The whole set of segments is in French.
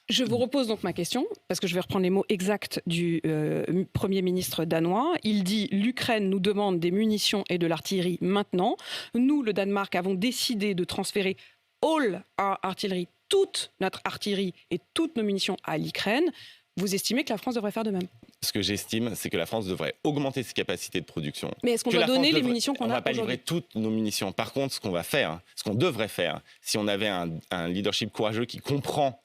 Je vous repose donc ma question, parce que je vais reprendre les mots exacts du Premier ministre danois. Il dit « L'Ukraine nous demande des munitions et de l'artillerie maintenant. Nous, le Danemark, avons décidé de transférer all our artillery, toute notre artillerie et toutes nos munitions à l'Ukraine. » Vous estimez que la France devrait faire de même? Ce que j'estime, c'est que la France devrait augmenter ses capacités de production. Mais est-ce qu'on doit donner les munitions qu'on a aujourd'hui? On ne va pas livrer toutes nos munitions. Par contre, ce qu'on va faire, ce qu'on devrait faire, si on avait un leadership courageux qui comprend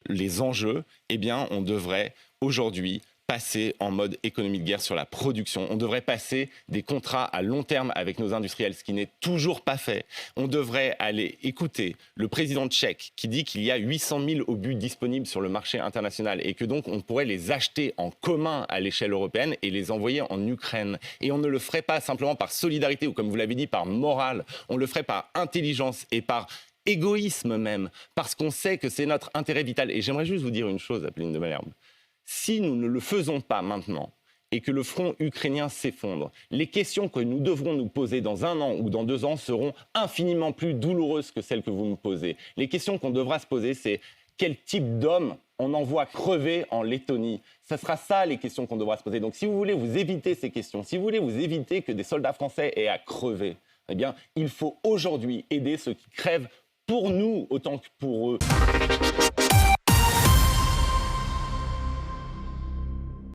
les enjeux, eh bien, on devrait aujourd'hui passer en mode économie de guerre sur la production. On devrait passer des contrats à long terme avec nos industriels, ce qui n'est toujours pas fait. On devrait aller écouter le président tchèque qui dit qu'il y a 800 000 obus disponibles sur le marché international et que donc on pourrait les acheter en commun à l'échelle européenne et les envoyer en Ukraine. Et on ne le ferait pas simplement par solidarité ou, comme vous l'avez dit, par morale. On le ferait par intelligence et par égoïsme même, parce qu'on sait que c'est notre intérêt vital. Et j'aimerais juste vous dire une chose, Apolline de Malherbe. Si nous ne le faisons pas maintenant et que le front ukrainien s'effondre, les questions que nous devrons nous poser dans 1 an ou dans 2 ans seront infiniment plus douloureuses que celles que vous me posez. Les questions qu'on devra se poser, c'est quel type d'homme on envoie crever en Lettonie. Ce sera ça les questions qu'on devra se poser. Donc si vous voulez vous éviter ces questions, si vous voulez vous éviter que des soldats français aient à crever, eh bien, il faut aujourd'hui aider ceux qui crèvent pour nous autant que pour eux.